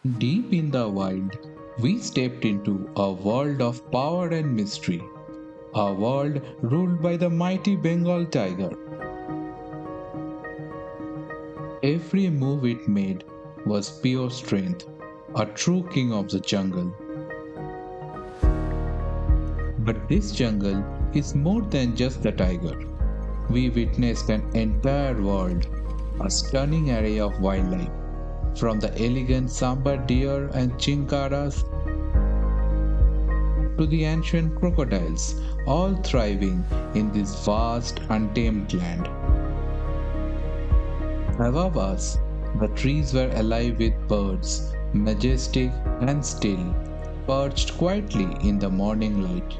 Deep in the wild, we stepped into a world of power and mystery, a world ruled by the mighty Bengal tiger. Every move it made was pure strength, a true king of the jungle. But this jungle is more than just the tiger. We witnessed an entire world, a stunning array of wildlife, from the elegant Sambar Deer and Chinkaras to the ancient crocodiles, all thriving in this vast, untamed land. Above us, the trees were alive with birds, majestic and still, perched quietly in the morning light.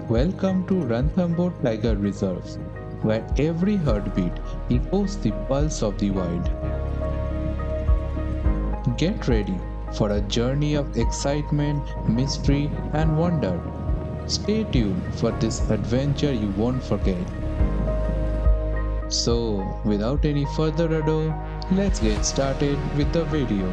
Welcome to Ranthambore Tiger Reserve, where every heartbeat echoes the pulse of the wild. Get ready for a journey of excitement, mystery, and wonder. Stay tuned for this adventure you won't forget. So, without any further ado, let's get started with the video.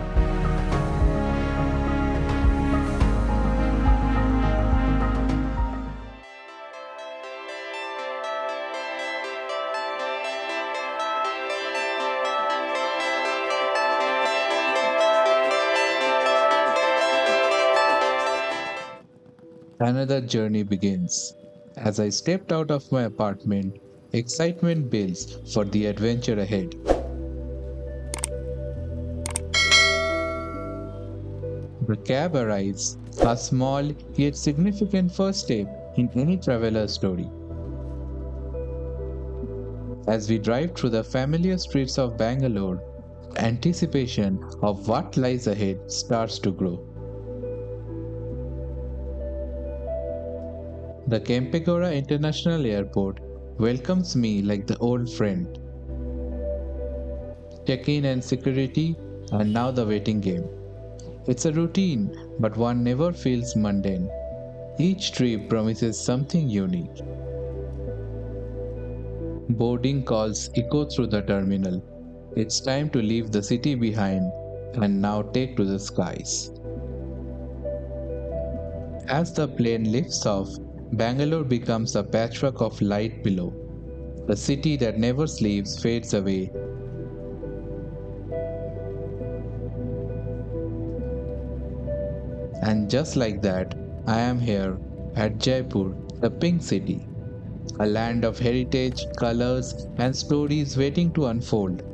Another journey begins. As I stepped out of my apartment, excitement builds for the adventure ahead. The cab arrives, a small yet significant first step in any traveler's story. As we drive through the familiar streets of Bangalore, anticipation of what lies ahead starts to grow. The Kempegowda International Airport welcomes me like the old friend. Check-in and security, and now the waiting game. It's a routine, but one never feels mundane. Each trip promises something unique. Boarding calls echo through the terminal. It's time to leave the city behind and now take to the skies. As the plane lifts off, Bangalore becomes a patchwork of light below. The city that never sleeps fades away. And just like that, I am here at Jaipur, the Pink City, a land of heritage, colors, and stories waiting to unfold.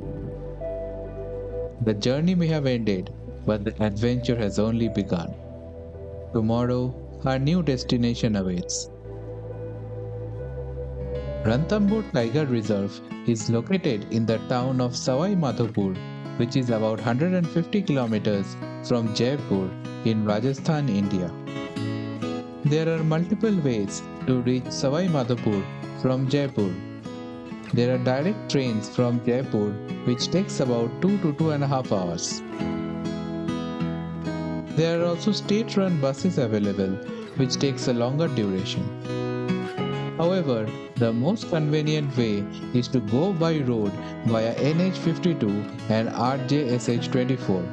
The journey may have ended, but the adventure has only begun. Tomorrow, our new destination awaits. Ranthambore Tiger Reserve is located in the town of Sawai Madhopur, which is about 150 kilometers from Jaipur in Rajasthan, India. There are multiple ways to reach Sawai Madhopur from Jaipur. There are direct trains from Jaipur which takes about 2 to 2.5 hours. There are also state-run buses available which takes a longer duration. However, the most convenient way is to go by road via NH52 and RJSH24.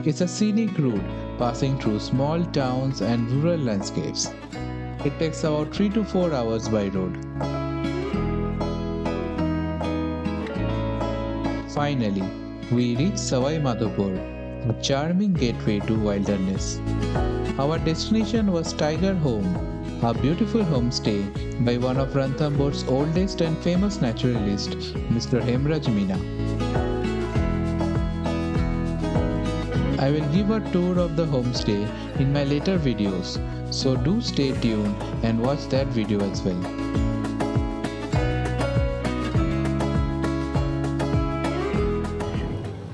It's a scenic route passing through small towns and rural landscapes. It takes about 3 to 4 hours by road. Finally, we reach Sawai Madhopur, a charming gateway to wilderness. Our destination was Tiger Home, a beautiful homestay by one of Ranthambore's oldest and famous naturalists, Mr. Hemraj Meena. I will give a tour of the homestay in my later videos, so do stay tuned and watch that video as well.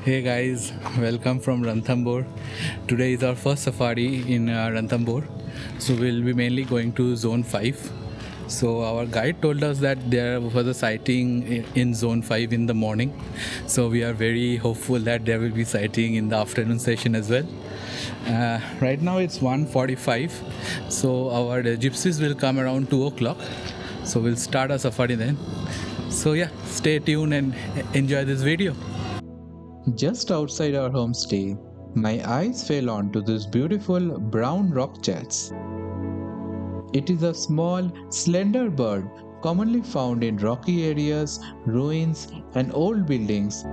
Hey guys, welcome from Ranthambore. Today is our first safari in Ranthambore. So we'll be mainly going to zone 5. So our guide told us that there was a sighting in zone 5 in the morning. So we are very hopeful that there will be sighting in the afternoon session as well. Right now it's 1:45. So our gypsies will come around 2 o'clock. So we'll start our safari then. So yeah, stay tuned and enjoy this video. Just outside our homestay, My eyes fell onto this beautiful brown rock chats. It is a small, slender bird commonly found in rocky areas, ruins, and old buildings.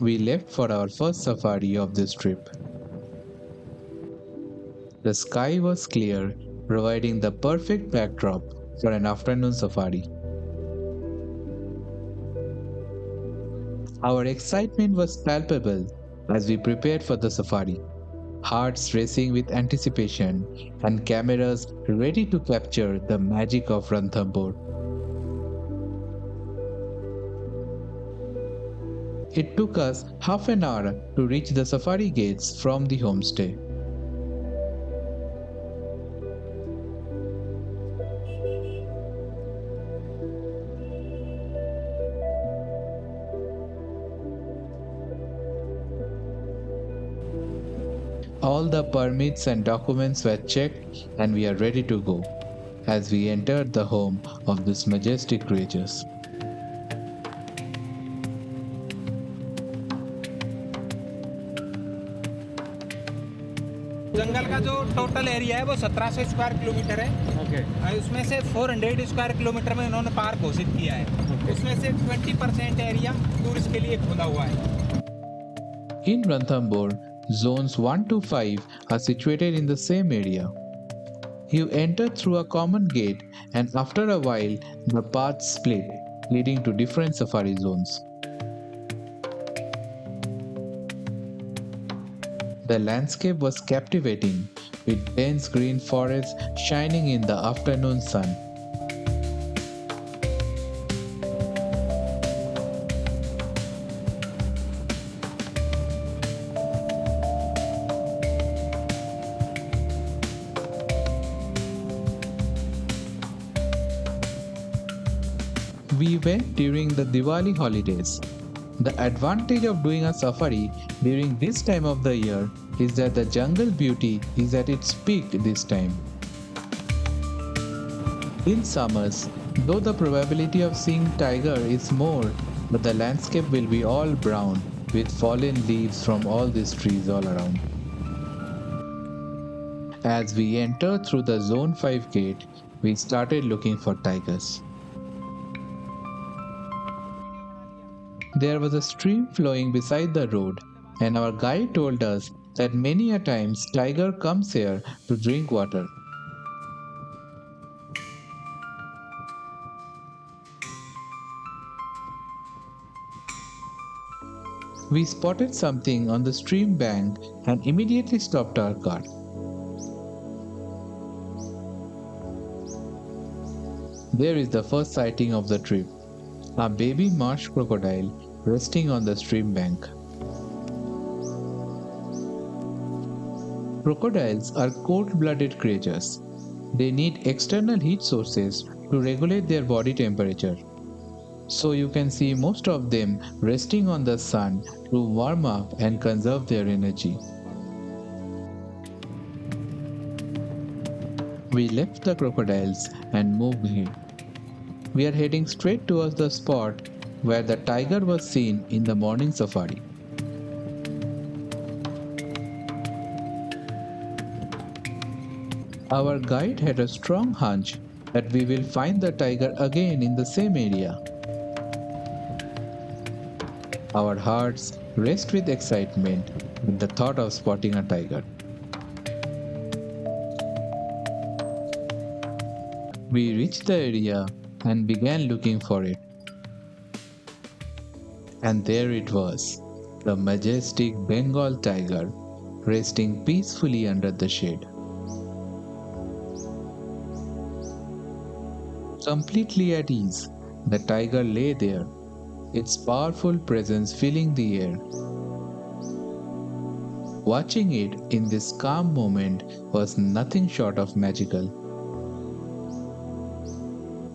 We left for our first safari of this trip. The sky was clear, providing the perfect backdrop for an afternoon safari. Our excitement was palpable as we prepared for the safari, hearts racing with anticipation and cameras ready to capture the magic of Ranthambore. It took us half an hour to reach the safari gates from the homestay. All the permits and documents were checked and we are ready to go as we entered the home of these majestic creatures. जंगल का जो total area है वो 1700 square kilometre है। Okay. उसमें से 400 square kilometre में इन्होंने park घोषित किया है। उसमें से 20% एरिया टूरिस्ट के लिए खुला हुआ है। In Ranthambore, zones 1 to 5 are situated in the same area. You enter through a common gate and after a while the paths split, leading to different safari zones. The landscape was captivating, with dense green forests shining in the afternoon sun. We went during the Diwali holidays. The advantage of doing a safari during this time of the year is that the jungle beauty is at its peak this time. In summers, though the probability of seeing tiger is more, but the landscape will be all brown with fallen leaves from all these trees all around. As we entered through the Zone 5 gate, we started looking for tigers. There was a stream flowing beside the road, and our guide told us that many a times tiger comes here to drink water. We spotted something on the stream bank and immediately stopped our cart. There is the first sighting of the trip, a baby marsh crocodile resting on the stream bank. Crocodiles are cold-blooded creatures. They need external heat sources to regulate their body temperature. So you can see most of them resting on the sun to warm up and conserve their energy. We left the crocodiles and moved in. We are heading straight towards the spot where the tiger was seen in the morning safari. Our guide had a strong hunch that we will find the tiger again in the same area. Our hearts raced with excitement at the thought of spotting a tiger. We reached the area and began looking for it. And there it was, the majestic Bengal tiger, resting peacefully under the shade. Completely at ease, the tiger lay there, its powerful presence filling the air. Watching it in this calm moment was nothing short of magical.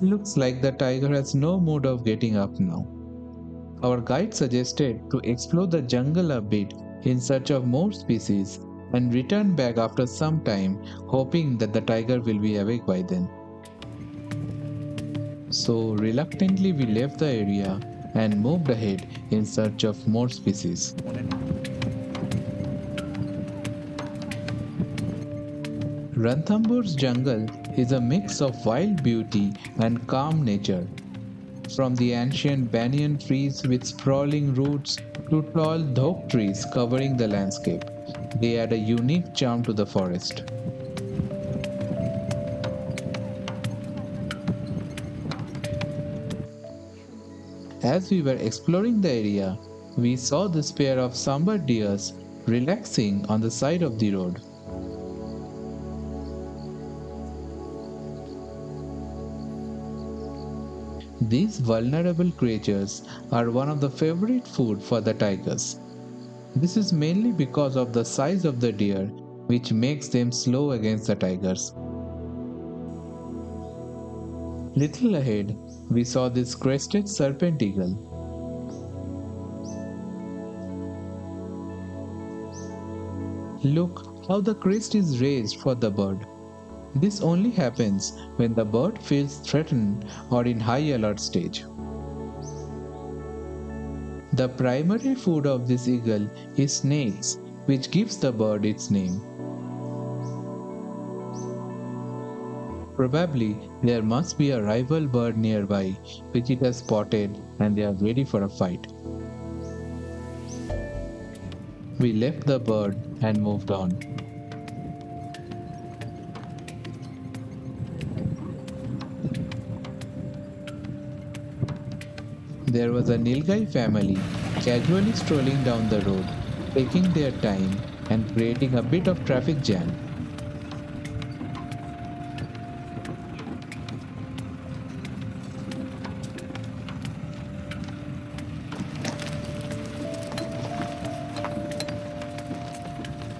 Looks like the tiger has no mood of getting up now. Our guide suggested to explore the jungle a bit in search of more species and return back after some time, hoping that the tiger will be awake by then. So reluctantly we left the area and moved ahead in search of more species. Ranthambore's jungle is a mix of wild beauty and calm nature. From the ancient banyan trees with sprawling roots to tall dhok trees covering the landscape, they add a unique charm to the forest. As we were exploring the area, we saw this pair of Sambar Deers relaxing on the side of the road. These vulnerable creatures are one of the favorite food for the tigers. This is mainly because of the size of the deer, which makes them slow against the tigers. Little ahead, we saw this crested serpent eagle. Look how the crest is raised for the bird. This only happens when the bird feels threatened or in high alert stage. The primary food of this eagle is snakes, which gives the bird its name. Probably there must be a rival bird nearby which it has spotted and they are ready for a fight. We left the bird and moved on. There was a Nilgai family casually strolling down the road, taking their time and creating a bit of traffic jam.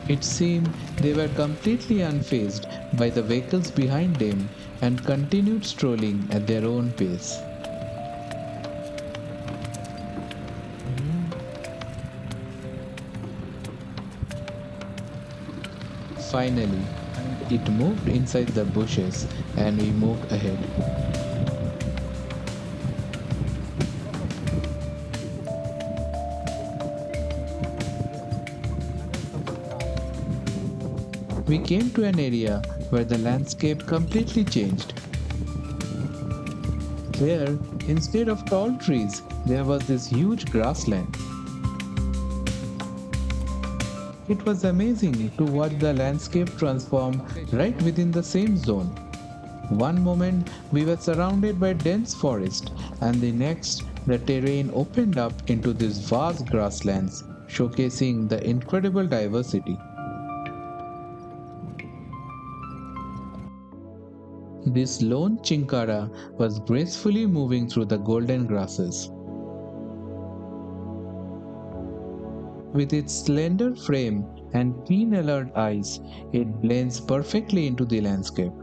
It seemed they were completely unfazed by the vehicles behind them and continued strolling at their own pace. Finally, it moved inside the bushes and we moved ahead. We came to an area where the landscape completely changed. Here, instead of tall trees, there was this huge grassland. It was amazing to watch the landscape transform right within the same zone. One moment we were surrounded by dense forest, and the next the terrain opened up into these vast grasslands, showcasing the incredible diversity. This lone Chinkara was gracefully moving through the golden grasses. With its slender frame and keen alert eyes, it blends perfectly into the landscape.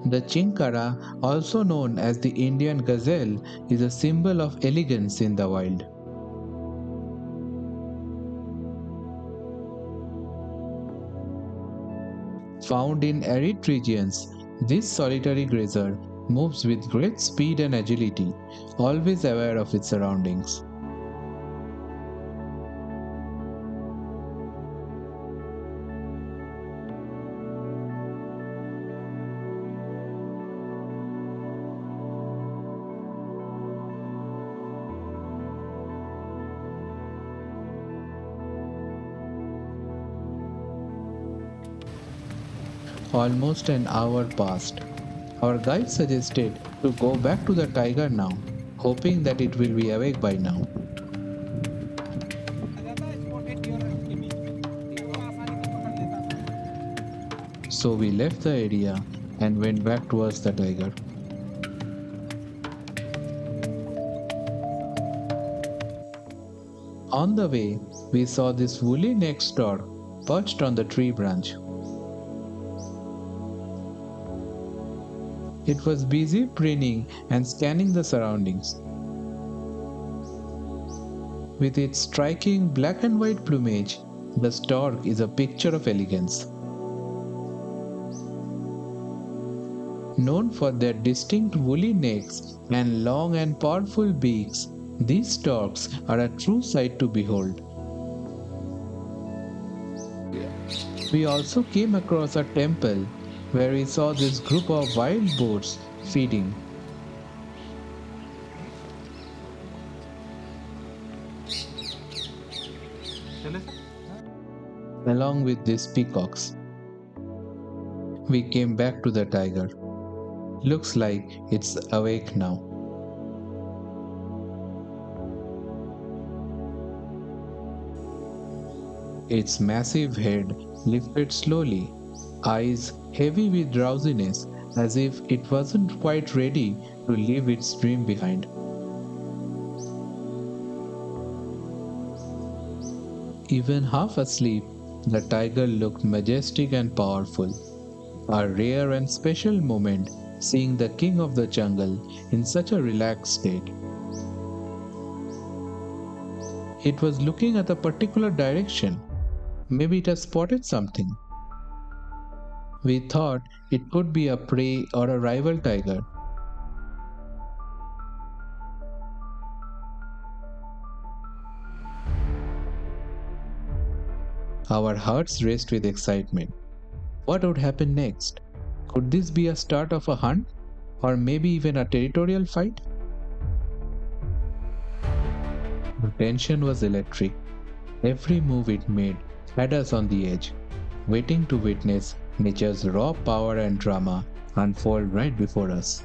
The Chinkara, also known as the Indian gazelle, is a symbol of elegance in the wild. Found in arid regions, this solitary grazer moves with great speed and agility, always aware of its surroundings. Almost an hour passed. Our guide suggested to go back to the tiger now, hoping that it will be awake by now. So we left the area and went back towards the tiger. On the way, we saw this woolly necked stork perched on the tree branch. It was busy preening and scanning the surroundings. With its striking black and white plumage, the stork is a picture of elegance. Known for their distinct woolly necks and long and powerful beaks, these storks are a true sight to behold. We also came across a temple where we saw this group of wild boars feeding. Along with these peacocks. We came back to the tiger. Looks like it's awake now. Its massive head lifted slowly, eyes heavy with drowsiness, as if it wasn't quite ready to leave its dream behind. Even half asleep, the tiger looked majestic and powerful. A rare and special moment seeing the king of the jungle in such a relaxed state. It was looking at a particular direction. Maybe it has spotted something. We thought it could be a prey or a rival tiger. Our hearts raced with excitement. What would happen next? Could this be a start of a hunt? Or maybe even a territorial fight? The tension was electric. Every move it made had us on the edge, waiting to witness nature's raw power and drama unfold right before us.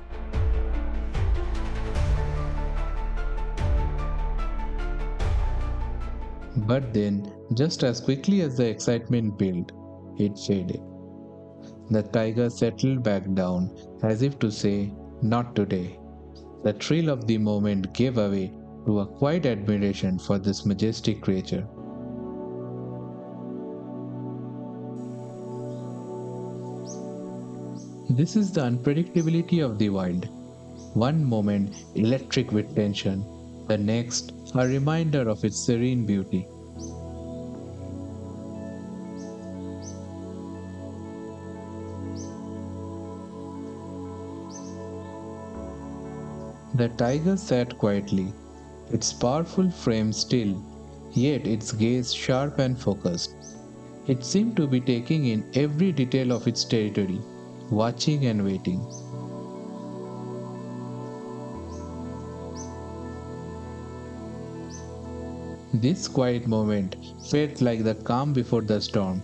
But then, just as quickly as the excitement built, it faded. The tiger settled back down as if to say, "Not today." The thrill of the moment gave way to a quiet admiration for this majestic creature. This is the unpredictability of the wild. One moment electric with tension, the next a reminder of its serene beauty. The tiger sat quietly, its powerful frame still, yet its gaze sharp and focused. It seemed to be taking in every detail of its territory, watching and waiting. This quiet moment felt like the calm before the storm,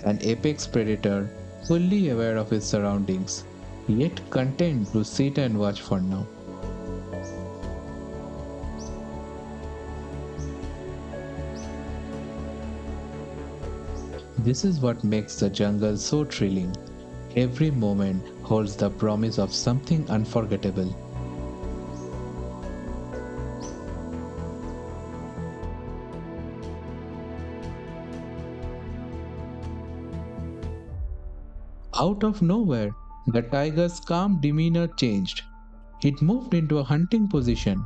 an apex predator fully aware of his surroundings, yet content to sit and watch for now. This is what makes the jungle so thrilling. Every moment holds the promise of something unforgettable. Out of nowhere, the tiger's calm demeanor changed. It moved into a hunting position,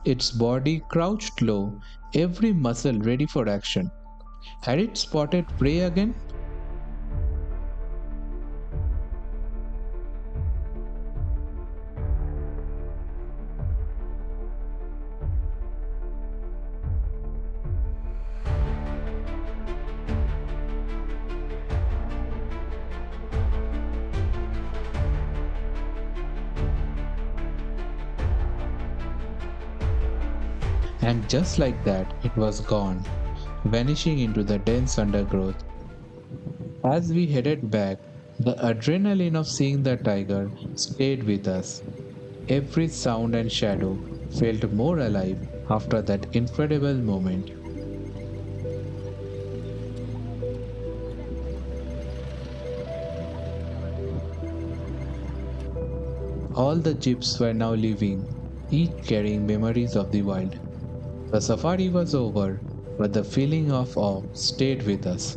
its body crouched low, every muscle ready for action. Had it spotted prey again? And just like that, it was gone, vanishing into the dense undergrowth. As we headed back, the adrenaline of seeing the tiger stayed with us. Every sound and shadow felt more alive after that incredible moment. All the jeeps were now leaving, each carrying memories of the wild. The safari was over, but the feeling of awe stayed with us.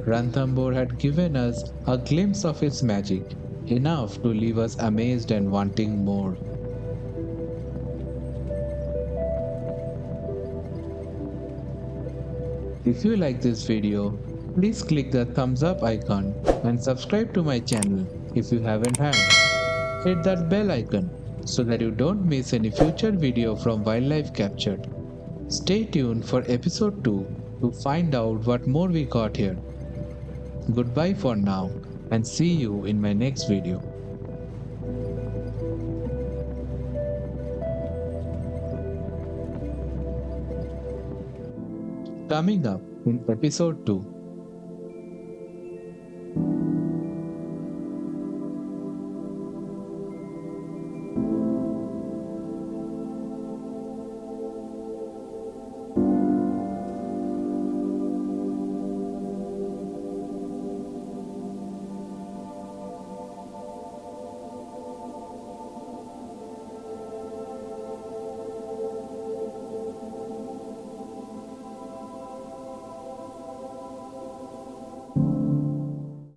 Ranthambore had given us a glimpse of its magic, enough to leave us amazed and wanting more. If you like this video, please click the thumbs up icon and subscribe to my channel if you haven't had. Hit that bell icon so that you don't miss any future video from Wildlife Captured. Stay tuned for episode 2 to find out what more we got here. Goodbye for now and see you in my next video. Coming up in episode 2.